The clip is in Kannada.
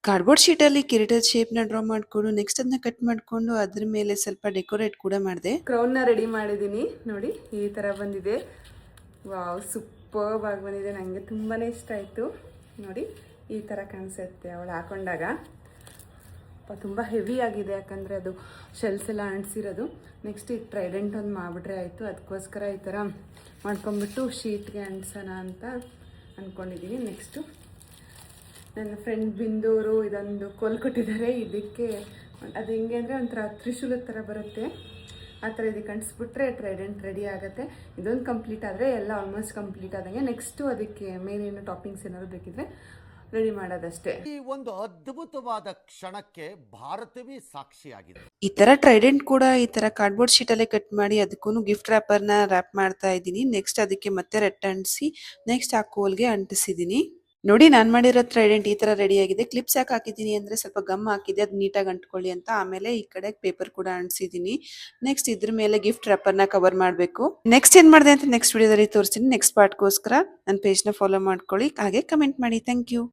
ಕಾರ್ಡ್ಬೋರ್ಡ್ ಶೀಟಲ್ಲಿ ಕಿರೀಟದ ಶೇಪ್ನ ಡ್ರಾ ಮಾಡಿಕೊಂಡು ನೆಕ್ಸ್ಟ್ ಅದನ್ನ ಕಟ್ ಮಾಡಿಕೊಂಡು ಅದ್ರ ಮೇಲೆ ಸ್ವಲ್ಪ ಡೆಕೋರೇಟ್ ಕೂಡ ಮಾಡಿದೆ. ಕ್ರೌನ್ನ ರೆಡಿ ಮಾಡಿದ್ದೀನಿ ನೋಡಿ, ಈ ಥರ ಬಂದಿದೆ. ವಾವ್, ಸೂಪರ್ಬ್ ಆಗಿ ಬಂದಿದೆ. ನನಗೆ ತುಂಬಾ ಇಷ್ಟ ಆಯಿತು. ನೋಡಿ ಈ ಥರ ಕಾಣಿಸುತ್ತೆ ಅವಳು ಹಾಕೊಂಡಾಗ. ತುಂಬ ಹೆವಿ ಆಗಿದೆ, ಯಾಕಂದರೆ ಅದು ಶೆಲ್ಸ್ ಎಲ್ಲ ಅಂಟಿಸಿರೋದು. ನೆಕ್ಸ್ಟ್ ಈ ಟ್ರೈಡೆಂಟ್ ಒಂದು ಮಾಡಿಬಿಟ್ರೆ ಆಯಿತು. ಅದಕ್ಕೋಸ್ಕರ ಈ ಥರ ಮಾಡ್ಕೊಂಬಿಟ್ಟು ಶೀಟ್ಗೆ ಅಂಟಿಸೋಣ ಅಂತ ಅಂದ್ಕೊಂಡಿದ್ದೀನಿ. ನೆಕ್ಸ್ಟು ನನ್ನ ಫ್ರೆಂಡ್ ಬಿಂದೂರು ಇದೊಂದು ಕೋಲ್ ಕೊಟ್ಟಿದ್ದಾರೆ. ಇದಕ್ಕೆ ಅದು ಹೆಂಗೆ ಅಂದರೆ ಒಂಥರ ತ್ರಿಶೂಲದ ಥರ ಬರುತ್ತೆ, ಆ ಥರ ಇದಕ್ಕೆ ಅಂಟಿಸ್ಬಿಟ್ರೆ ಟ್ರೈಡೆಂಟ್ ರೆಡಿ ಆಗುತ್ತೆ. ಇದೊಂದು ಕಂಪ್ಲೀಟ್ ಆದರೆ ಎಲ್ಲ ಆಲ್ಮೋಸ್ಟ್ ಕಂಪ್ಲೀಟ್ ಆದಂಗೆ. ನೆಕ್ಸ್ಟು ಅದಕ್ಕೆ ಮೇಲೇನು ಟಾಪಿಂಗ್ಸ್ ಏನಾದ್ರು ಬೇಕಿದ್ರೆ ರೆಡಿ ಮಾಡೋದಷ್ಟೇ. ಈ ಒಂದು ಅದ್ಭುತವಾದ ಕ್ಷಣಕ್ಕೆ ಭಾರತವೇ ಸಾಕ್ಷಿಯಾಗಿದೆ. ಈ ತರ ಟ್ರೈಡೆಂಟ್ ಕೂಡ ಈ ತರ ಕಾರ್ಡ್ಬೋರ್ಡ್ ಶೀಟ್ ಅಲ್ಲೇ ಕಟ್ ಮಾಡಿ ಅದಕ್ಕೂ ಗಿಫ್ಟ್ ರ್ಯಾಪರ್ನ ರ್ಯಾಪ್ ಮಾಡ್ತಾ ಇದ್ದೀನಿ. ನೆಕ್ಸ್ಟ್ ಅದಕ್ಕೆ ಮತ್ತೆ ರೆಡ್ ಅಂಟಿಸಿ ನೆಕ್ಸ್ಟ್ ಆ ಕೋಲ್ಗೆ ಅಂಟಿಸಿದ್ದೀನಿ. ನೋಡಿ, ನಾನು ಮಾಡಿರೋ ಟ್ರೈಡೆಂಟ್ ಈ ತರ ರೆಡಿ ಆಗಿದೆ. ಕ್ಲಿಪ್ಸ್ ಯಾಕೆ ಹಾಕಿದ್ದೀನಿ ಅಂದ್ರೆ ಸ್ವಲ್ಪ ಗಮ್ ಹಾಕಿದೆ, ಅದು ನೀಟಾಗಿ ಅಂಟ್ಕೊಳ್ಳಿ ಅಂತ. ಆಮೇಲೆ ಈ ಕಡೆ ಪೇಪರ್ ಕೂಡ ಅಂಟಿಸಿದ್ದೀನಿ. ನೆಕ್ಸ್ಟ್ ಇದ್ರ ಮೇಲೆ ಗಿಫ್ಟ್ ರ್ಯಾಪರ್ನ ಕವರ್ ಮಾಡಬೇಕು. ನೆಕ್ಸ್ಟ್ ಏನ್ ಮಾಡಿದೆ ಅಂತ ನೆಕ್ಸ್ಟ್ ವಿಡಿಯೋದಲ್ಲಿ ತೋರಿಸ್ತೀನಿ. ನೆಕ್ಸ್ಟ್ ಪಾರ್ಟ್ಗೋಸ್ಕರ ನನ್ನ ಪೇಜ್ನ ಫಾಲೋ ಮಾಡ್ಕೊಳ್ಳಿ, ಹಾಗೆ ಕಮೆಂಟ್ ಮಾಡಿ. Thank you.